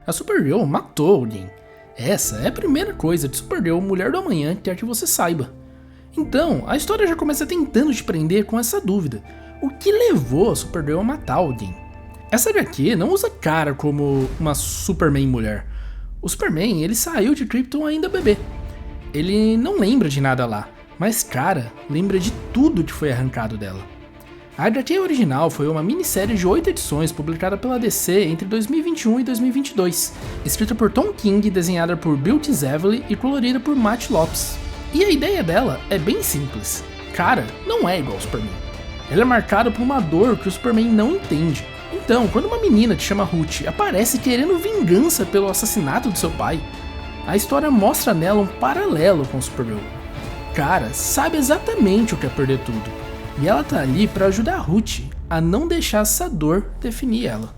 A Supergirl matou alguém. Essa é a primeira coisa de Supergirl Mulher do Amanhã que quer que você saiba. Então, a história já começa tentando te prender com essa dúvida. O que levou a Supergirl a matar alguém? Essa HQ não usa Kara como uma Superman mulher. O Superman, ele saiu de Krypton ainda bebê. Ele não lembra de nada lá, mas Kara lembra de tudo que foi arrancado dela. A HQ original foi uma minissérie de 8 edições publicada pela DC entre 2021 e 2022, escrita por Tom King, desenhada por Bill Tizevely e colorida por Matt Lopes. E a ideia dela é bem simples. Kara não é igual ao Superman. Ela é marcada por uma dor que o Superman não entende. Então, quando uma menina que chama Ruth aparece querendo vingança pelo assassinato do seu pai, a história mostra nela um paralelo com o Supergirl. Kara sabe exatamente o que é perder tudo. E ela tá ali pra ajudar a Ruth a não deixar essa dor definir ela.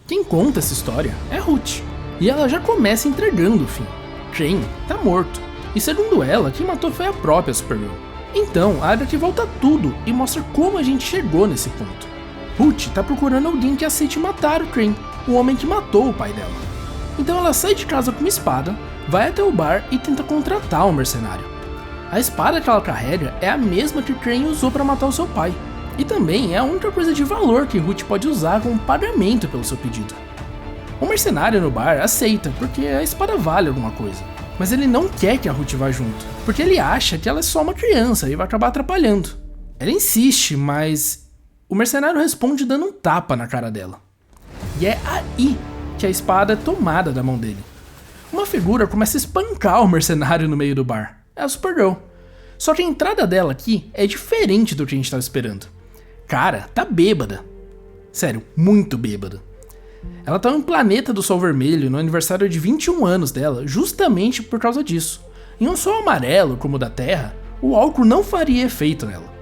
Quem conta essa história é a Ruth, e ela já começa entregando o fim. Crane tá morto, e segundo ela, quem matou foi a própria Supergirl. Então, a HQ volta tudo e mostra como a gente chegou nesse ponto. Ruth tá procurando alguém que aceite matar o Crane, o homem que matou o pai dela. Então ela sai de casa com uma espada, vai até o bar e tenta contratar um mercenário. A espada que ela carrega é a mesma que Crane usou para matar o seu pai. E também é a única coisa de valor que Ruth pode usar como pagamento pelo seu pedido. O mercenário no bar aceita, porque a espada vale alguma coisa. Mas ele não quer que a Ruth vá junto, porque ele acha que ela é só uma criança e vai acabar atrapalhando. Ela insiste, mas o mercenário responde dando um tapa na cara dela. E é aí que a espada é tomada da mão dele. Uma figura começa a espancar o mercenário no meio do bar. É a Supergirl. Só que a entrada dela aqui é diferente do que a gente estava esperando. Kara tá bêbada. Sério, muito bêbada. Ela tá em um planeta do Sol Vermelho no aniversário de 21 anos dela, justamente por causa disso. Em um sol amarelo, como o da Terra, o álcool não faria efeito nela.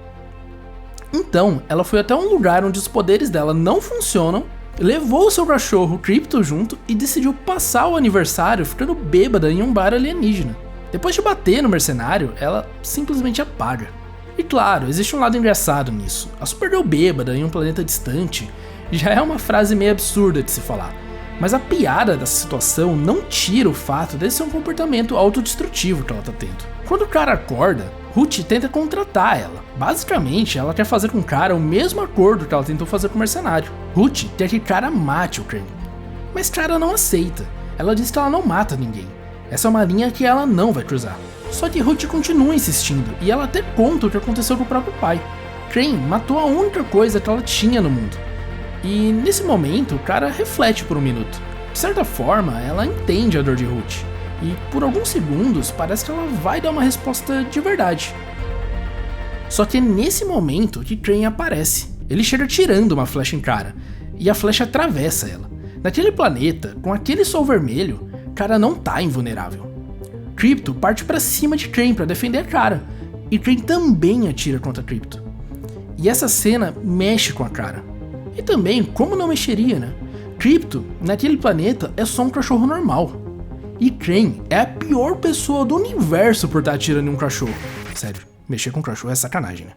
Então, ela foi até um lugar onde os poderes dela não funcionam, levou o seu cachorro Krypto junto e decidiu passar o aniversário ficando bêbada em um bar alienígena. Depois de bater no mercenário, ela simplesmente apaga. E claro, existe um lado engraçado nisso. A Supergirl bêbada em um planeta distante já é uma frase meio absurda de se falar. Mas a piada dessa situação não tira o fato desse ser um comportamento autodestrutivo que ela tá tendo. Quando o cara acorda, Ruth tenta contratar ela. Basicamente, ela quer fazer com o cara o mesmo acordo que ela tentou fazer com o mercenário. Ruth quer que o cara mate o Crane. Mas Kara não aceita. Ela diz que ela não mata ninguém. Essa é uma linha que ela não vai cruzar. Só que Ruth continua insistindo, e ela até conta o que aconteceu com o próprio pai. Crane matou a única coisa que ela tinha no mundo. E nesse momento, o cara reflete por um minuto. De certa forma, ela entende a dor de Ruth. E por alguns segundos, parece que ela vai dar uma resposta de verdade. Só que é nesse momento que Crane aparece. Ele chega tirando uma flecha em Kara, e a flecha atravessa ela. Naquele planeta, com aquele sol vermelho, Kara não tá invulnerável. Krypto parte pra cima de Crane pra defender a Kara, e Crane também atira contra Krypto. E essa cena mexe com a Kara. E também, como não mexeria, né? Krypto, naquele planeta, é só um cachorro normal. E Crane é a pior pessoa do universo por estar atirando em um cachorro. Sério, mexer com um cachorro é sacanagem, né?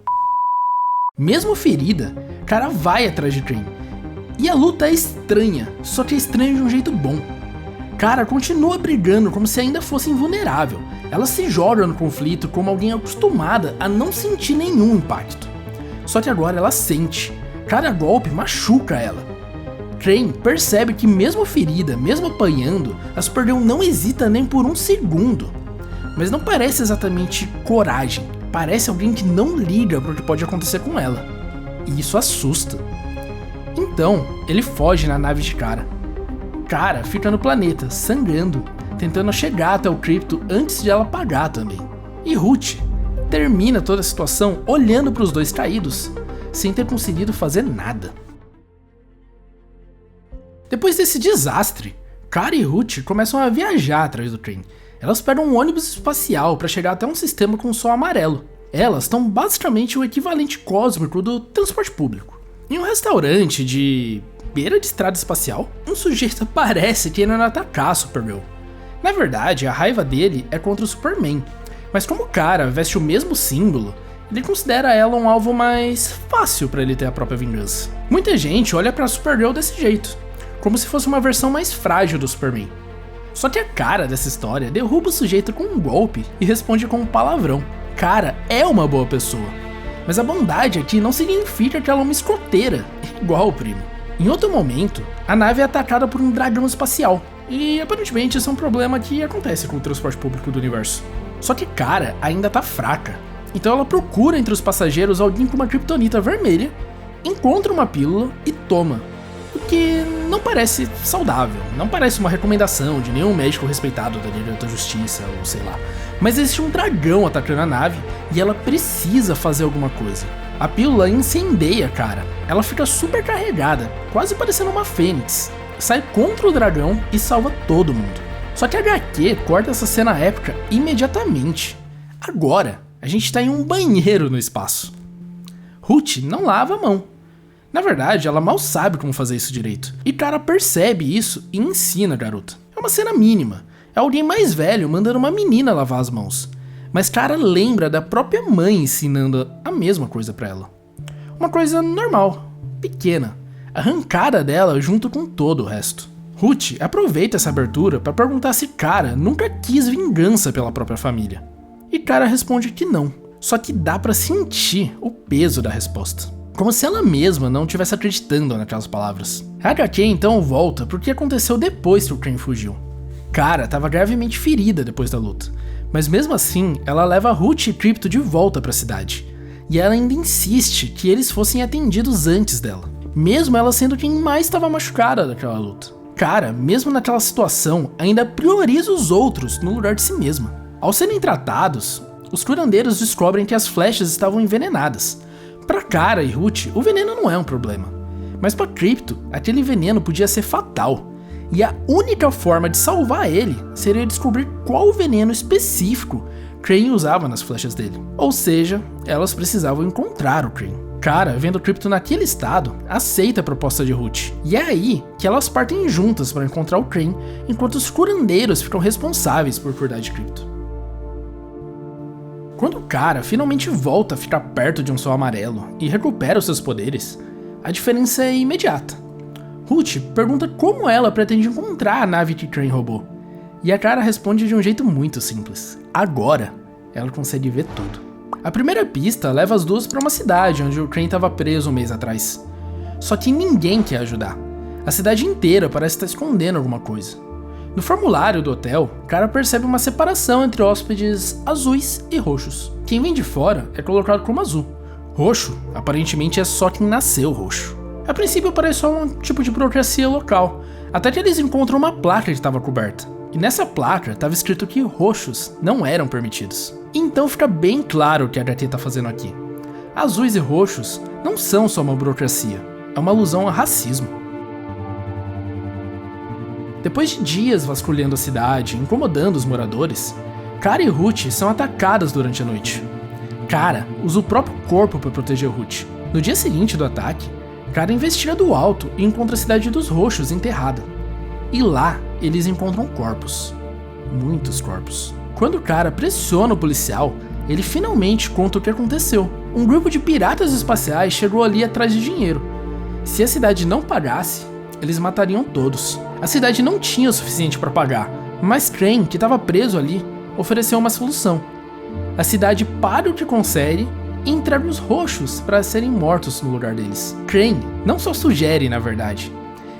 Mesmo ferida, Kara vai atrás de Crane. E a luta é estranha, só que é estranha de um jeito bom. Kara continua brigando como se ainda fosse invulnerável. Ela se joga no conflito como alguém acostumada a não sentir nenhum impacto. Só que agora ela sente. Cada golpe machuca ela. Crane percebe que mesmo ferida, mesmo apanhando, a Supergirl não hesita nem por um segundo. Mas não parece exatamente coragem. Parece alguém que não liga para o que pode acontecer com ela. E isso assusta. Então, ele foge na nave de Kara. Kara fica no planeta, sangrando, tentando chegar até o Krypto antes de ela apagar também. E Ruth termina toda a situação olhando para os dois caídos, sem ter conseguido fazer nada. Depois desse desastre, Kara e Ruth começam a viajar atrás do Crane. Elas pegam um ônibus espacial para chegar até um sistema com sol amarelo. Elas estão basicamente o equivalente cósmico do transporte público. Em um restaurante de beira de estrada espacial, um sujeito parece querendo atacar a Supergirl. Na verdade, a raiva dele é contra o Superman, mas como o cara veste o mesmo símbolo, ele considera ela um alvo mais fácil para ele ter a própria vingança. Muita gente olha pra Supergirl desse jeito. como se fosse uma versão mais frágil do Superman. Só que a cara dessa história derruba o sujeito com um golpe e responde com um palavrão. Cara é uma boa pessoa, mas a bondade aqui não significa que ela é uma escoteira, igual o primo. Em outro momento, a nave é atacada por um dragão espacial, e aparentemente isso é um problema que acontece com o transporte público do universo. Só que Kara ainda tá fraca, então ela procura entre os passageiros alguém com uma kryptonita vermelha, encontra uma pílula e toma. O que não parece saudável, não parece uma recomendação de nenhum médico respeitado da Liga da Justiça, ou sei lá. Mas existe um dragão atacando a nave e ela precisa fazer alguma coisa. A pílula incendeia, cara. Ela fica super carregada, quase parecendo uma fênix. Sai contra o dragão e salva todo mundo. Só que a HQ corta essa cena épica imediatamente. Agora, a gente tá em um banheiro no espaço. Ruth não lava a mão. Na verdade, ela mal sabe como fazer isso direito. E Kara percebe isso e ensina a garota. É uma cena mínima. É alguém mais velho mandando uma menina lavar as mãos. Mas Kara lembra da própria mãe ensinando a mesma coisa pra ela. Uma coisa normal, pequena, arrancada dela junto com todo o resto. Ruth aproveita essa abertura para perguntar se Kara nunca quis vingança pela própria família. E Kara responde que não. Só que dá pra sentir o peso da resposta. Como se ela mesma não estivesse acreditando naquelas palavras. A HQ então volta porque aconteceu depois que o Crane fugiu. Kara estava gravemente ferida depois da luta, mas mesmo assim ela leva Ruth e Krypto de volta para a cidade. E ela ainda insiste que eles fossem atendidos antes dela, mesmo ela sendo quem mais estava machucada daquela luta. Kara, mesmo naquela situação, ainda prioriza os outros no lugar de si mesma. Ao serem tratados, os curandeiros descobrem que as flechas estavam envenenadas. Para Kara e Ruth, o veneno não é um problema, mas para Krypto, aquele veneno podia ser fatal, e a única forma de salvar ele seria descobrir qual veneno específico Crane usava nas flechas dele, ou seja, elas precisavam encontrar o Crane. Kara, vendo Krypto naquele estado, aceita a proposta de Ruth, e é aí que elas partem juntas para encontrar o Crane, enquanto os curandeiros ficam responsáveis por cuidar de Krypto. Quando Kara finalmente volta a ficar perto de um sol amarelo e recupera os seus poderes, a diferença é imediata. Ruth pergunta como ela pretende encontrar a nave que Crane roubou, e a Kara responde de um jeito muito simples. Agora, ela consegue ver tudo. A primeira pista leva as duas para uma cidade onde o Crane estava preso um mês atrás. Só que ninguém quer ajudar. A cidade inteira parece estar escondendo alguma coisa. No formulário do hotel, Kara percebe uma separação entre hóspedes azuis e roxos. Quem vem de fora é colocado como azul. Roxo, aparentemente, é só quem nasceu roxo. A princípio parece só um tipo de burocracia local, até que eles encontram uma placa que estava coberta. E nessa placa estava escrito que roxos não eram permitidos. Então fica bem claro o que a HQ está fazendo aqui. Azuis e roxos não são só uma burocracia, é uma alusão a racismo. Depois de dias vasculhando a cidade, incomodando os moradores, Kara e Ruth são atacadas durante a noite. Kara usa o próprio corpo para proteger Ruth. No dia seguinte do ataque, Kara investiga do alto e encontra a cidade dos roxos enterrada. E lá, eles encontram corpos. Muitos corpos. Quando Kara pressiona o policial, ele finalmente conta o que aconteceu. Um grupo de piratas espaciais chegou ali atrás de dinheiro. Se a cidade não pagasse, eles matariam todos. A cidade não tinha o suficiente para pagar, mas Crane, que estava preso ali, ofereceu uma solução. A cidade para o que consegue e entrega os roxos para serem mortos no lugar deles. Crane não só sugere, na verdade,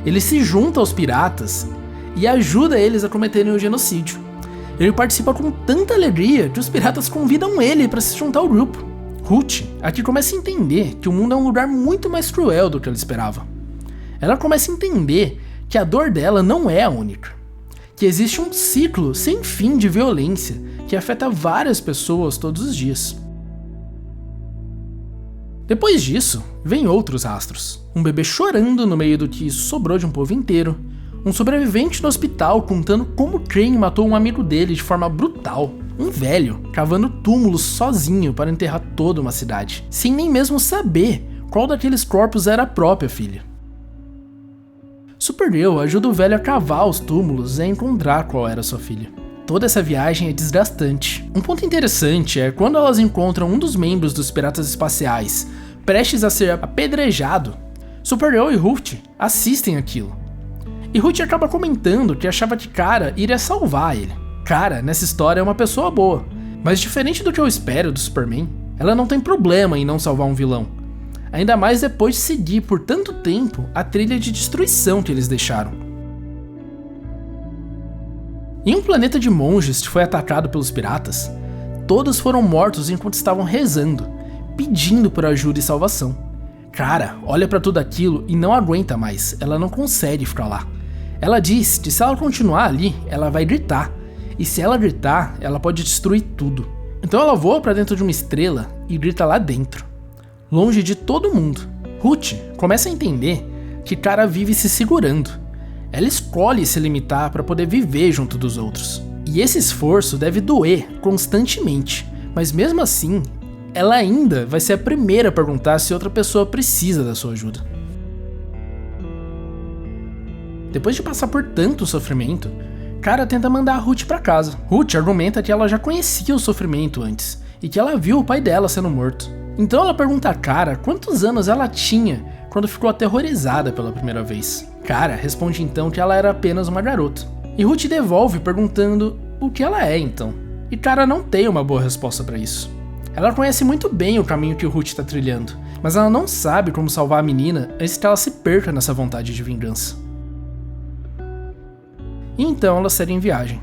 ele se junta aos piratas e ajuda eles a cometerem o genocídio. Ele participa com tanta alegria que os piratas convidam ele para se juntar ao grupo. Ruth aqui começa a entender que o mundo é um lugar muito mais cruel do que ela esperava. Ela começa a entender que a dor dela não é a única, que existe um ciclo sem fim de violência que afeta várias pessoas todos os dias. Depois disso, vem outros rastros. Um bebê chorando no meio do que sobrou de um povo inteiro, um sobrevivente no hospital contando como Crane matou um amigo dele de forma brutal, um velho cavando túmulos sozinho para enterrar toda uma cidade, sem nem mesmo saber qual daqueles corpos era a própria filha. Supergirl ajuda o velho a cavar os túmulos e a encontrar qual era sua filha. Toda essa viagem é desgastante. Um ponto interessante é quando elas encontram um dos membros dos piratas espaciais prestes a ser apedrejado, Supergirl e Ruth assistem aquilo. E Ruth acaba comentando que achava que Kara iria salvar ele. Kara, nessa história, é uma pessoa boa, mas diferente do que eu espero do Superman, ela não tem problema em não salvar um vilão. Ainda mais depois de seguir por tanto tempo a trilha de destruição que eles deixaram. Em um planeta de monges que foi atacado pelos piratas, todos foram mortos enquanto estavam rezando, pedindo por ajuda e salvação. Kara olha pra tudo aquilo e não aguenta mais, ela não consegue ficar lá. Ela diz que se ela continuar ali, ela vai gritar, e se ela gritar, ela pode destruir tudo. Então ela voa pra dentro de uma estrela e grita lá dentro, longe de todo mundo. Ruth começa a entender que Kara vive se segurando. Ela escolhe se limitar para poder viver junto dos outros. E esse esforço deve doer constantemente, mas mesmo assim, ela ainda vai ser a primeira a perguntar se outra pessoa precisa da sua ajuda. Depois de passar por tanto sofrimento, Kara tenta mandar a Ruth para casa. Ruth argumenta que ela já conhecia o sofrimento antes e que ela viu o pai dela sendo morto. Então ela pergunta a Kara quantos anos ela tinha quando ficou aterrorizada pela primeira vez. Kara responde então que ela era apenas uma garota. E Ruth devolve perguntando o que ela é então. E Kara não tem uma boa resposta para isso. Ela conhece muito bem o caminho que o Ruth está trilhando, mas ela não sabe como salvar a menina antes que ela se perca nessa vontade de vingança. E então elas seguem em viagem.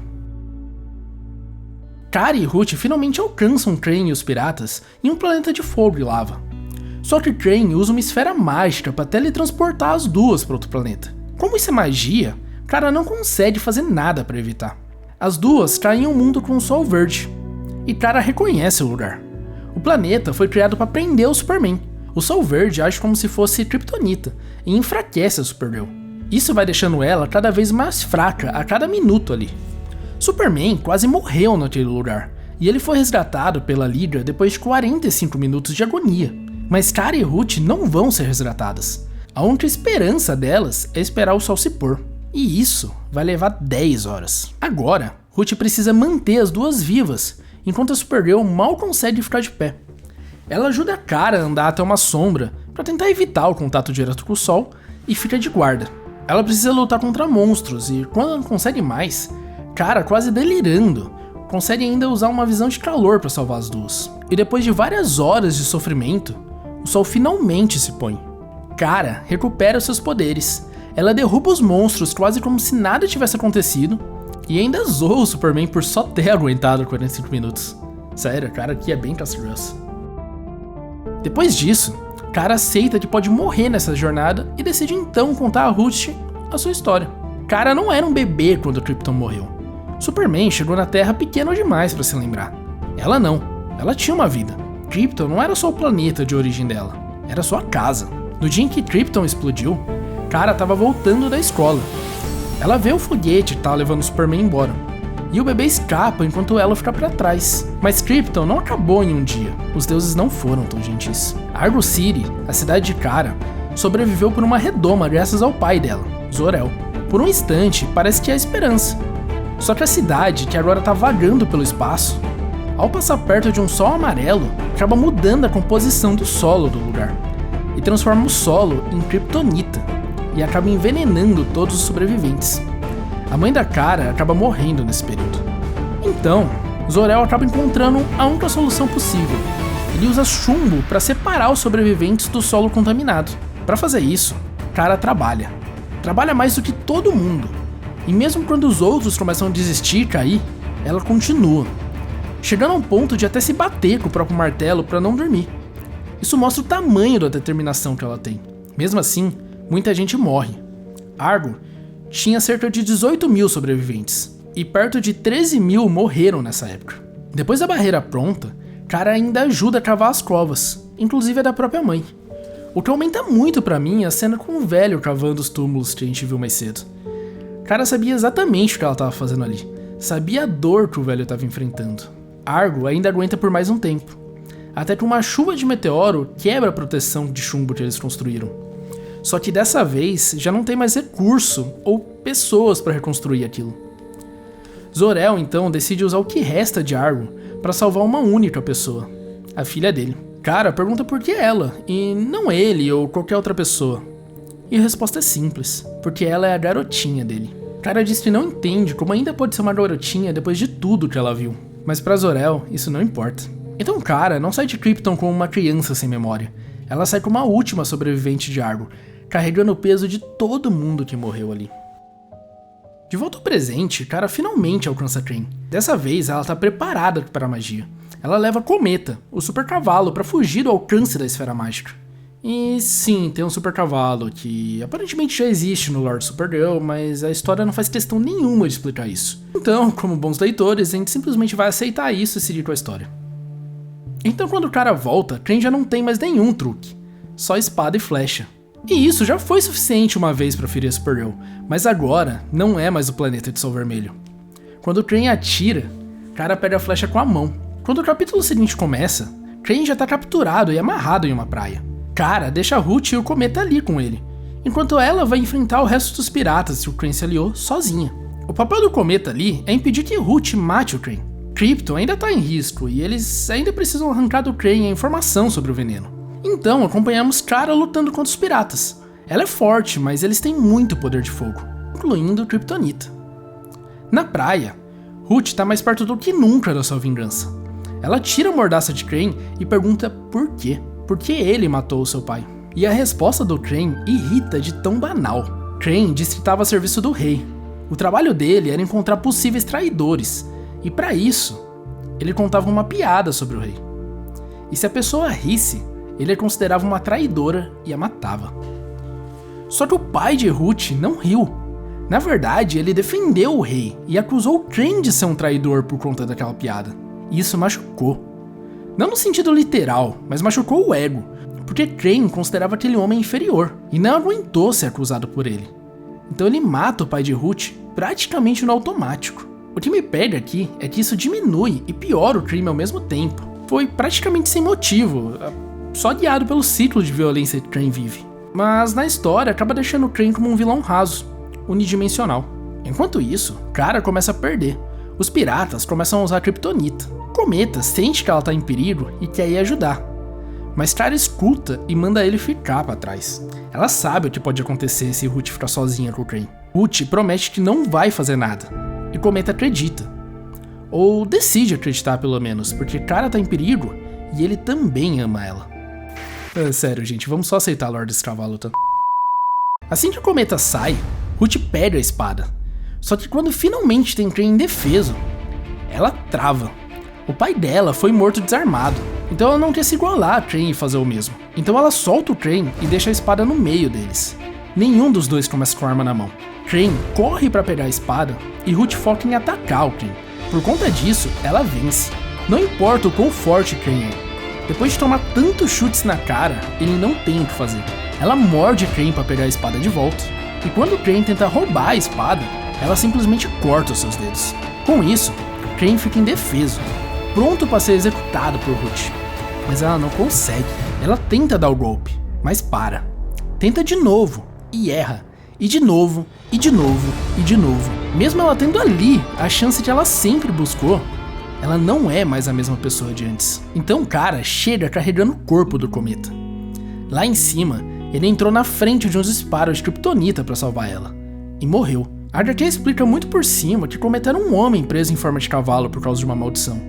Kara e Ruth finalmente alcançam Crane e os piratas em um planeta de fogo e lava. Só que Crane usa uma esfera mágica para teletransportar as duas para outro planeta. Como isso é magia, Kara não consegue fazer nada para evitar. As duas caem em um mundo com um sol verde, e Kara reconhece o lugar. O planeta foi criado para prender o Superman. O sol verde age como se fosse Kryptonita e enfraquece a Supergirl. Isso vai deixando ela cada vez mais fraca a cada minuto ali. Superman quase morreu naquele lugar, e ele foi resgatado pela Liga depois de 45 minutos de agonia. Mas Kara e Ruth não vão ser resgatadas. A única esperança delas é esperar o sol se pôr. E isso vai levar 10 horas. Agora, Ruth precisa manter as duas vivas, enquanto a Supergirl mal consegue ficar de pé. Ela ajuda a Kara a andar até uma sombra para tentar evitar o contato direto com o sol e fica de guarda. Ela precisa lutar contra monstros e, quando ela não consegue mais, Kara, quase delirando, consegue ainda usar uma visão de calor para salvar as duas. E depois de várias horas de sofrimento, o sol finalmente se põe. Kara recupera seus poderes. Ela derruba os monstros quase como se nada tivesse acontecido e ainda zoa o Superman por só ter aguentado 45 minutos. Sério, Kara aqui é bem castrosa. Depois disso, Kara aceita que pode morrer nessa jornada e decide então contar a Ruth a sua história. Kara não era um bebê quando Krypton morreu. Superman chegou na Terra pequeno demais para se lembrar. Ela não, ela tinha uma vida. Krypton não era só o planeta de origem dela, era sua casa. No dia em que Krypton explodiu, Kara estava voltando da escola. Ela vê o foguete que tá levando o Superman embora, e o bebê escapa enquanto ela fica para trás. Mas Krypton não acabou em um dia, os deuses não foram tão gentis. Argo City, a cidade de Kara, sobreviveu por uma redoma graças ao pai dela, Zor-El. Por um instante, parece que há esperança. Só que a cidade, que agora tá vagando pelo espaço, ao passar perto de um sol amarelo, acaba mudando a composição do solo do lugar, e transforma o solo em kryptonita, e acaba envenenando todos os sobreviventes. A mãe da Kara acaba morrendo nesse período. Então, Zor-El acaba encontrando a única solução possível. Ele usa chumbo para separar os sobreviventes do solo contaminado. Para fazer isso, Kara trabalha mais do que todo mundo. E mesmo quando os outros começam a desistir e cair, ela continua, chegando a um ponto de até se bater com o próprio martelo para não dormir. Isso mostra o tamanho da determinação que ela tem. Mesmo assim, muita gente morre. Argo tinha cerca de 18 mil sobreviventes, e perto de 13 mil morreram nessa época. Depois da barreira pronta, Kara ainda ajuda a cavar as covas, inclusive a da própria mãe. O que aumenta muito pra mim é a cena com o velho cavando os túmulos que a gente viu mais cedo. Kara sabia exatamente o que ela estava fazendo ali, sabia a dor que o velho estava enfrentando. Argo ainda aguenta por mais um tempo, até que uma chuva de meteoro quebra a proteção de chumbo que eles construíram. Só que dessa vez já não tem mais recurso ou pessoas para reconstruir aquilo. Zor-El então decide usar o que resta de Argo para salvar uma única pessoa, a filha dele. Kara pergunta por que ela, e não ele ou qualquer outra pessoa. E a resposta é simples, porque ela é a garotinha dele. Cara diz que não entende como ainda pode ser uma garotinha depois de tudo que ela viu. Mas pra Zor-El, isso não importa. Então Kara não sai de Krypton como uma criança sem memória. Ela sai como a última sobrevivente de Argo, carregando o peso de todo mundo que morreu ali. De volta ao presente, Kara finalmente alcança Crane. Dessa vez ela tá preparada para a magia. Ela leva Cometa, o super cavalo, para fugir do alcance da esfera mágica. E sim, tem um super cavalo que aparentemente já existe no Lord Supergirl, mas a história não faz questão nenhuma de explicar isso. Então, como bons leitores, a gente simplesmente vai aceitar isso e seguir com a história. Então quando o cara volta, Crane já não tem mais nenhum truque, só espada e flecha. E isso já foi suficiente uma vez para ferir a Supergirl, mas agora não é mais o planeta de Sol Vermelho. Quando o Crane atira, o cara pega a flecha com a mão. Quando o capítulo seguinte começa, Crane já tá capturado e amarrado em uma praia. Kara deixa a Ruth e o Cometa ali com ele, enquanto ela vai enfrentar o resto dos piratas que o Crane se aliou sozinha. O papel do Cometa ali é impedir que Ruth mate o Crane. Krypton ainda tá em risco e eles ainda precisam arrancar do Crane a informação sobre o veneno. Então acompanhamos Kara lutando contra os piratas. Ela é forte, mas eles têm muito poder de fogo, incluindo Kryptonita. Na praia, Ruth tá mais perto do que nunca da sua vingança. Ela tira a mordaça de Crane e pergunta por quê. Por que ele matou o seu pai? E a resposta do Crane irrita de tão banal. Crane disse que estava a serviço do rei. O trabalho dele era encontrar possíveis traidores, e para isso, ele contava uma piada sobre o rei. E se a pessoa risse, ele a considerava uma traidora e a matava. Só que o pai de Ruth não riu. Na verdade, ele defendeu o rei e acusou o Crane de ser um traidor por conta daquela piada. E isso machucou. Não no sentido literal, mas machucou o ego, porque Crane considerava aquele homem inferior e não aguentou ser acusado por ele. Então ele mata o pai de Ruth praticamente no automático. O que me pega aqui é que isso diminui e piora o crime ao mesmo tempo. Foi praticamente sem motivo, só guiado pelo ciclo de violência que Crane vive. Mas na história acaba deixando o Crane como um vilão raso, unidimensional. Enquanto isso, Kara começa a perder. Os piratas começam a usar a Kryptonita. Cometa sente que ela tá em perigo e quer ir ajudar. Mas Kara escuta e manda ele ficar pra trás. Ela sabe o que pode acontecer se Ruth ficar sozinha com o Crane. Ruth promete que não vai fazer nada. E Cometa acredita. Ou decide acreditar pelo menos, porque Kara tá em perigo e ele também ama ela. Sério, gente, vamos só aceitar a Lorde desse cavalo, tá? Assim que o Cometa sai, Ruth pega a espada. Só que quando finalmente tem Crane indefeso, ela trava. O pai dela foi morto desarmado, então ela não quer se igualar a Crane e fazer o mesmo. Então ela solta o Crane e deixa a espada no meio deles. Nenhum dos dois começa com a arma na mão. Crane corre pra pegar a espada e Ruth foca em atacar o Crane. Por conta disso, ela vence. Não importa o quão forte Crane é. Depois de tomar tantos chutes na cara, ele não tem o que fazer. Ela morde Crane pra pegar a espada de volta. E quando Crane tenta roubar a espada, ela simplesmente corta os seus dedos. Com isso, Crane fica indefeso, pronto para ser executado por Ruth. Mas ela não consegue. Ela tenta dar o golpe, mas para. Tenta de novo e erra. E de novo, e de novo, e de novo. Mesmo ela tendo ali a chance que ela sempre buscou, ela não é mais a mesma pessoa de antes. Então o cara chega carregando o corpo do Cometa. Lá em cima, ele entrou na frente de uns disparos de Kryptonita para salvar ela. E morreu. A HQ explica muito por cima que Cometa era um homem preso em forma de cavalo por causa de uma maldição.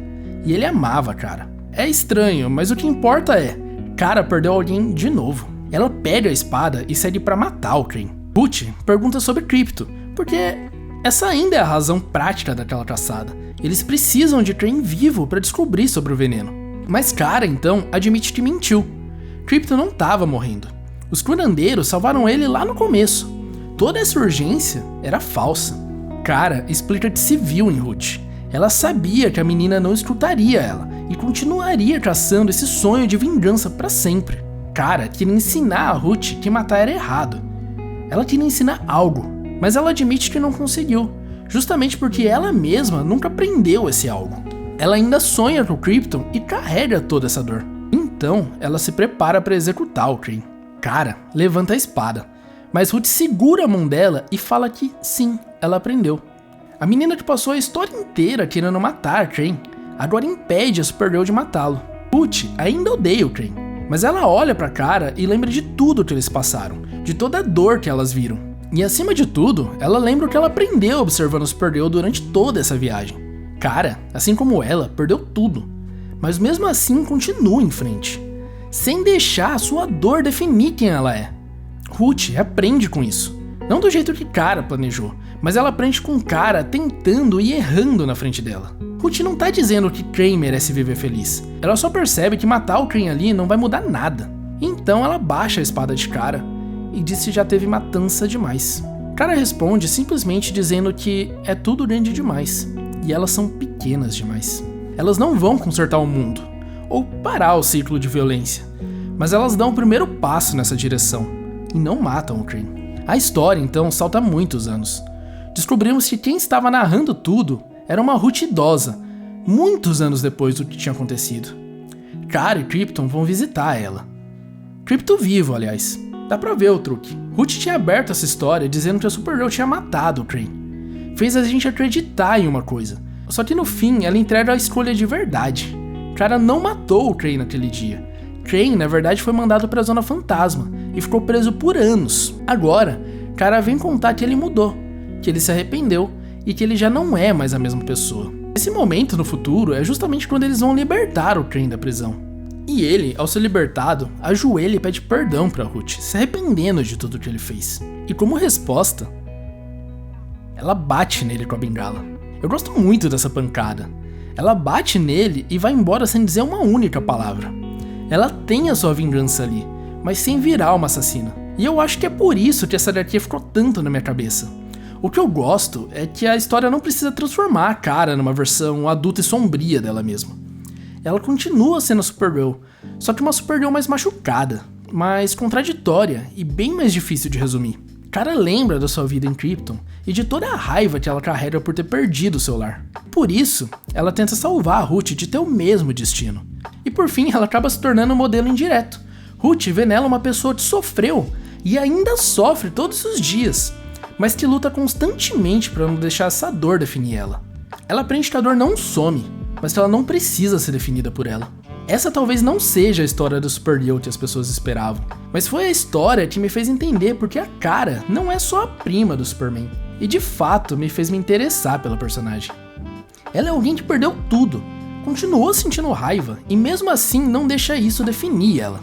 E ele amava Kara. É estranho, mas o que importa é, Kara perdeu alguém de novo. Ela pega a espada e segue pra matar o Crane. Ruth pergunta sobre Krypton, porque essa ainda é a razão prática daquela caçada. Eles precisam de Crane vivo para descobrir sobre o veneno. Mas Kara então admite que mentiu. Krypton não estava morrendo. Os curandeiros salvaram ele lá no começo. Toda essa urgência era falsa. Kara explica que se viu em Ruth. Ela sabia que a menina não escutaria ela e continuaria caçando esse sonho de vingança para sempre. Kara queria ensinar a Ruth que matar era errado. Ela queria ensinar algo, mas ela admite que não conseguiu, justamente porque ela mesma nunca aprendeu esse algo. Ela ainda sonha com o Krypton e carrega toda essa dor. Então, ela se prepara para executar o Crane. Kara levanta a espada, mas Ruth segura a mão dela e fala que sim, ela aprendeu. A menina que passou a história inteira querendo matar Crane, agora impede a Supergirl de matá-lo. Ruth ainda odeia o Crane, Mas ela olha pra Kara e lembra de tudo que eles passaram, de toda a dor que elas viram. E acima de tudo, ela lembra o que ela aprendeu observando o Supergirl durante toda essa viagem. Kara, assim como ela, perdeu tudo, mas mesmo assim continua em frente, sem deixar a sua dor definir quem ela é. Ruth aprende com isso, não do jeito que Kara planejou, mas ela aprende com Kara tentando e errando na frente dela. Ruth não tá dizendo que Crane merece viver feliz, ela só percebe que matar o Crane ali não vai mudar nada. Então ela baixa a espada de Kara e diz que já teve matança demais. Kara responde simplesmente dizendo que é tudo grande demais e elas são pequenas demais. Elas não vão consertar o mundo ou parar o ciclo de violência, mas elas dão o primeiro passo nessa direção e não matam o Crane. A história então salta muitos anos. Descobrimos que quem estava narrando tudo era uma Ruth idosa, muitos anos depois do que tinha acontecido. Kara e Krypton vão visitar ela. Krypton vivo, aliás. Dá pra ver o truque. Ruth tinha aberto essa história dizendo que a Supergirl tinha matado o Crane. Fez a gente acreditar em uma coisa. Só que no fim ela entrega a escolha de verdade. Kara não matou o Crane naquele dia. Crane, na verdade, foi mandado pra Zona Fantasma e ficou preso por anos. Agora, Kara vem contar que ele mudou, que ele se arrependeu e que ele já não é mais a mesma pessoa. Esse momento no futuro é justamente quando eles vão libertar o Crane da prisão. E ele, ao ser libertado, ajoelha e pede perdão pra Ruth, se arrependendo de tudo que ele fez. E como resposta, ela bate nele com a bengala. Eu gosto muito dessa pancada. Ela bate nele e vai embora sem dizer uma única palavra. Ela tem a sua vingança ali, mas sem virar uma assassina. E eu acho que é por isso que essa HQ ficou tanto na minha cabeça. O que eu gosto é que a história não precisa transformar a Kara numa versão adulta e sombria dela mesma. Ela continua sendo a Supergirl, só que uma Supergirl mais machucada, mais contraditória e bem mais difícil de resumir. Kara lembra da sua vida em Krypton e de toda a raiva que ela carrega por ter perdido o seu lar. Por isso, ela tenta salvar a Ruth de ter o mesmo destino. E por fim, ela acaba se tornando um modelo indireto. Ruth vê nela uma pessoa que sofreu e ainda sofre todos os dias, mas que luta constantemente para não deixar essa dor definir ela. Ela aprende que a dor não some, mas que ela não precisa ser definida por ela. Essa talvez não seja a história do Supergirl que as pessoas esperavam, mas foi a história que me fez entender porque a Kara não é só a prima do Superman, e de fato me fez me interessar pela personagem. Ela é alguém que perdeu tudo, continuou sentindo raiva e mesmo assim não deixa isso definir ela.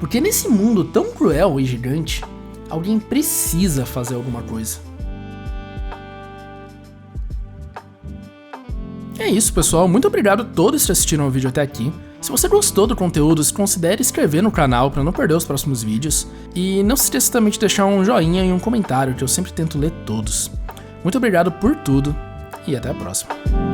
Porque nesse mundo tão cruel e gigante, alguém precisa fazer alguma coisa. É isso, pessoal, muito obrigado a todos que assistiram o vídeo até aqui. Se você gostou do conteúdo, considere inscrever no canal para não perder os próximos vídeos. E não se esqueça também de deixar um joinha e um comentário, que eu sempre tento ler todos. Muito obrigado por tudo e até a próxima.